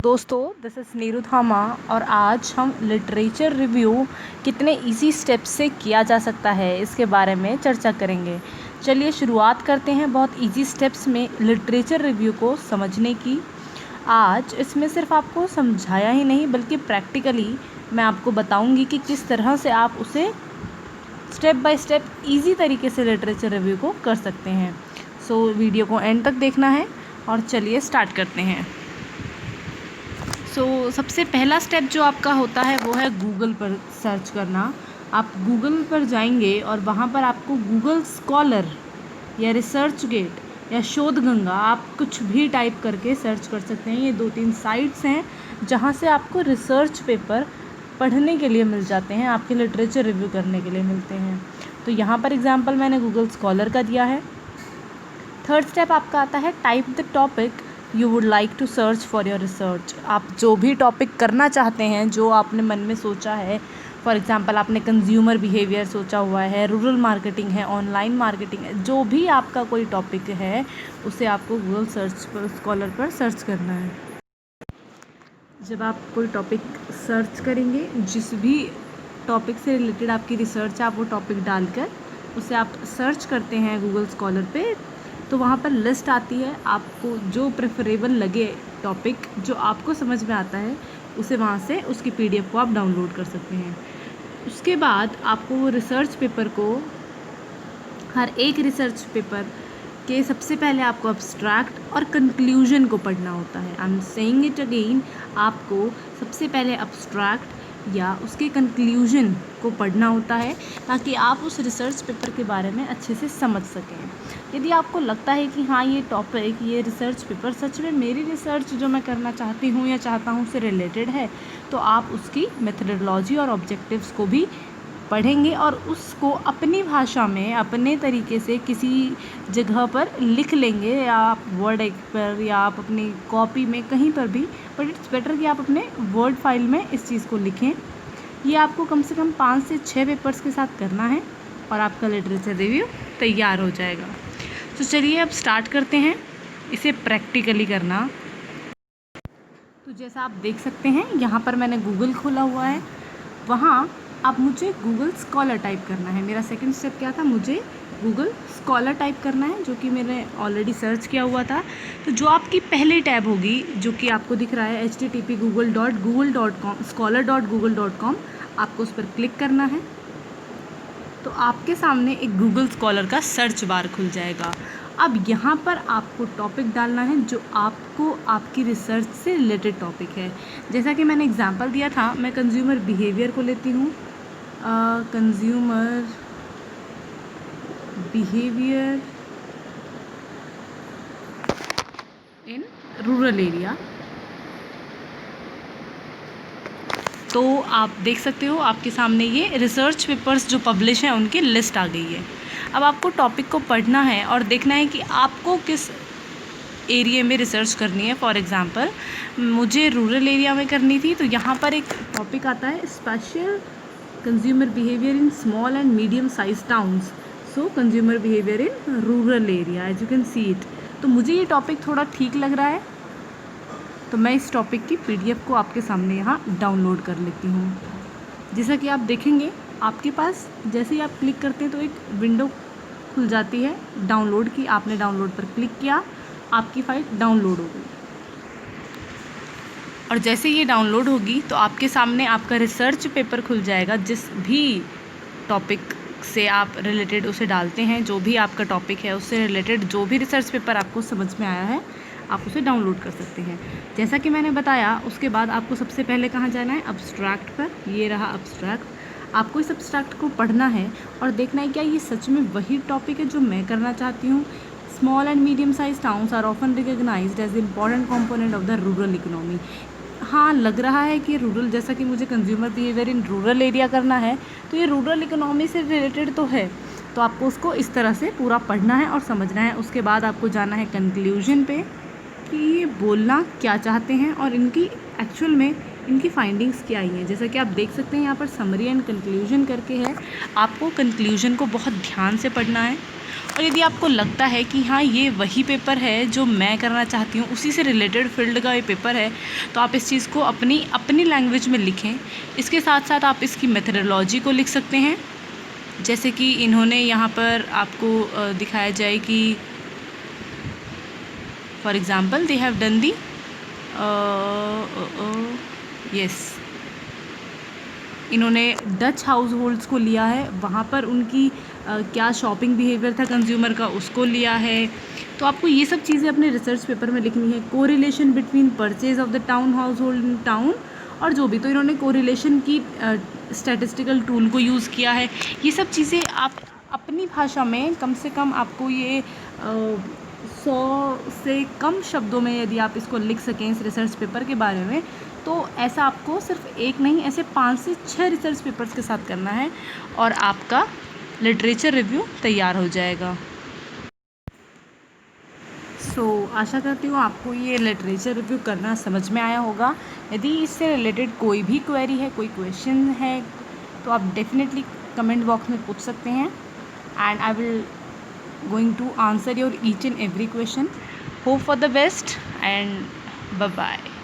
दोस्तों, this is Neeru थामा और आज हम लिटरेचर रिव्यू कितने इजी स्टेप से किया जा सकता है इसके बारे में चर्चा करेंगे। चलिए शुरुआत करते हैं बहुत इजी स्टेप्स में लिटरेचर रिव्यू को समझने की। आज इसमें सिर्फ आपको समझाया ही नहीं बल्कि प्रैक्टिकली मैं आपको बताऊंगी कि किस तरह से आप उसे स्टेप बाय स्टेप इजी तरीके से लिटरेचर रिव्यू को कर सकते हैं। सो वीडियो को एंड तक देखना है और चलिए स्टार्ट करते हैं। सबसे पहला स्टेप जो आपका होता है वो है गूगल पर सर्च करना। आप गूगल पर जाएंगे और वहाँ पर आपको गूगल स्कॉलर या रिसर्च गेट या शोध गंगा आप कुछ भी टाइप करके सर्च कर सकते हैं। ये 2-3 साइट्स हैं जहाँ से आपको रिसर्च पेपर पढ़ने के लिए मिल जाते हैं, आपके लिटरेचर रिव्यू करने के लिए मिलते हैं। तो यहाँ पर एग्जांपल मैंने गूगल स्कॉलर का दिया है। थर्ड स्टेप आपका आता है type the topic you would like to search for your research. आप जो भी टॉपिक करना चाहते हैं, जो आपने मन में सोचा है, फॉर एग्जांपल आपने कंज्यूमर बिहेवियर सोचा हुआ है, रूरल मार्केटिंग है, ऑनलाइन मार्केटिंग है, जो भी आपका कोई टॉपिक है उसे आपको गूगल सर्च पर स्कॉलर पर सर्च करना है। जब आप कोई टॉपिक सर्च करेंगे, जिस भी टॉपिक से रिलेटेड आपकी रिसर्च है, आप वो टॉपिक डालकर उसे आप सर्च करते हैं गूगल स्कॉलर पे, तो वहाँ पर लिस्ट आती है। आपको जो प्रेफरेबल लगे टॉपिक, जो आपको समझ में आता है, उसे वहाँ से उसकी PDF को आप डाउनलोड कर सकते हैं। उसके बाद आपको वो रिसर्च पेपर को, हर एक रिसर्च पेपर के सबसे पहले आपको अब्स्ट्रैक्ट और कंक्लूजन को पढ़ना होता है। I am saying it again, आपको सबसे पहले अब्स्ट्रैक्ट या उसके कंक्लूजन को पढ़ना होता है ताकि आप उस रिसर्च पेपर के बारे में अच्छे से समझ सकें। यदि आपको लगता है कि हाँ, ये टॉपिक, ये रिसर्च पेपर सच में मेरी रिसर्च जो मैं करना चाहती हूँ या चाहता हूँ उससे रिलेटेड है, तो आप उसकी मेथडोलॉजी और ऑब्जेक्टिव्स को भी पढ़ेंगे और उसको अपनी भाषा में अपने तरीके से किसी जगह पर लिख लेंगे, या आप वर्ड पर या आप अपनी कॉपी में कहीं पर भी, बट इट्स बेटर कि आप अपने वर्ड फाइल में इस चीज़ को लिखें। ये आपको कम से कम 5 से 6 पेपर्स के साथ करना है और आपका लिटरेचर रिव्यू तैयार हो जाएगा। तो चलिए अब स्टार्ट करते हैं इसे प्रैक्टिकली करना। तो जैसा आप देख सकते हैं, यहाँ पर मैंने गूगल खोला हुआ है। वहाँ अब मुझे गूगल स्कॉलर टाइप करना है। मेरा सेकंड स्टेप क्या था, मुझे गूगल स्कॉलर टाइप करना है, जो कि मैंने ऑलरेडी सर्च किया हुआ था। तो जो आपकी पहली टैब होगी, जो कि आपको दिख रहा है http://google.com scholar.google.com, आपको उस पर क्लिक करना है। तो आपके सामने एक गूगल स्कॉलर का सर्च बार खुल जाएगा। अब यहाँ पर आपको टॉपिक डालना है जो आपको आपकी रिसर्च से रिलेटेड टॉपिक है। जैसा कि मैंने एग्जांपल दिया था, मैं कंज्यूमर बिहेवियर को लेती हूँ। Consumer behaviour in rural area. तो आप देख सकते हो आपके सामने ये रिसर्च पेपर्स जो पब्लिश हैं उनकी लिस्ट आ गई है। अब आपको टॉपिक को पढ़ना है और देखना है कि आपको किस एरिया में रिसर्च करनी है। फॉर एग्जांपल मुझे रूरल एरिया में करनी थी, तो यहाँ पर एक टॉपिक आता है special consumer behaviour in small and medium size towns. So consumer behaviour in rural area, as you can see it. तो मुझे ये टॉपिक थोड़ा ठीक लग रहा है, तो मैं इस टॉपिक की PDF को आपके सामने यहाँ डाउनलोड कर लेती हूँ। जैसा कि आप देखेंगे, आपके पास जैसे ही आप क्लिक करते हैं तो एक विंडो खुल जाती है डाउनलोड की। आपने डाउनलोड पर क्लिक किया, आपकी फ़ाइल डाउनलोड हो गई। और जैसे ये डाउनलोड होगी तो आपके सामने आपका रिसर्च पेपर खुल जाएगा। जिस भी टॉपिक से आप रिलेटेड उसे डालते हैं, जो भी आपका टॉपिक है उससे रिलेटेड जो भी रिसर्च पेपर आपको समझ में आया है, आप उसे डाउनलोड कर सकते हैं। जैसा कि मैंने बताया, उसके बाद आपको सबसे पहले कहाँ जाना है, अब्स्ट्रैक्ट पर। ये रहा अब्स्ट्रैक्ट। आपको इस अब्स्ट्रैक्ट को पढ़ना है और देखना है क्या ये सच में वही टॉपिक है जो मैं करना चाहती हूँ। Small and medium size towns are often recognised as important component of the rural economy. हाँ, लग रहा है कि रूरल, जैसा कि मुझे consumer behaviour in rural area करना है, तो ये रूरल इकोनॉमी से रिलेटेड तो है। तो आपको उसको इस तरह से पूरा पढ़ना है और समझना है। उसके बाद आपको जाना है कंक्लूजन पे कि ये बोलना क्या चाहते हैं और इनकी एक्चुअल में इनकी फाइंडिंग्स क्या आई हैं। जैसा कि आप देख सकते हैं यहाँ पर समरी एंड कंक्लूजन करके है। आपको कंक्लूजन को बहुत ध्यान से पढ़ना है, और यदि आपको लगता है कि हाँ ये वही पेपर है जो मैं करना चाहती हूँ, उसी से रिलेटेड फील्ड का ये पेपर है, तो आप इस चीज़ को अपनी लैंग्वेज में लिखें। इसके साथ साथ आप इसकी मेथडोलॉजी को लिख सकते हैं। जैसे कि इन्होंने यहाँ पर आपको दिखाया जाए कि for example they have done the yes, इन्होंने डच हाउस होल्ड्स को लिया है, वहाँ पर उनकी क्या शॉपिंग बिहेवियर था कंज्यूमर का, उसको लिया है। तो आपको ये सब चीज़ें अपने रिसर्च पेपर में लिखनी है। Correlation between purchase of the town house hold in town, और जो भी, तो इन्होंने कोरिलेशन की स्टैटिस्टिकल टूल को यूज़ किया है। ये सब चीज़ें आप अपनी भाषा में कम से कम आपको ये 100 से कम शब्दों में यदि आप इसको लिख सकें इस रिसर्च पेपर के बारे में, तो ऐसा आपको सिर्फ एक नहीं, ऐसे 5 से 6 रिसर्च पेपर्स के साथ करना है और आपका लिटरेचर रिव्यू तैयार हो जाएगा। आशा करती हूँ आपको ये लिटरेचर रिव्यू करना समझ में आया होगा। यदि इससे रिलेटेड कोई भी क्वेरी है, कोई क्वेश्चन है, तो आप डेफिनेटली कमेंट बॉक्स में पूछ सकते हैं, and I will going to answer your each and every question. Hope for the best and bye bye.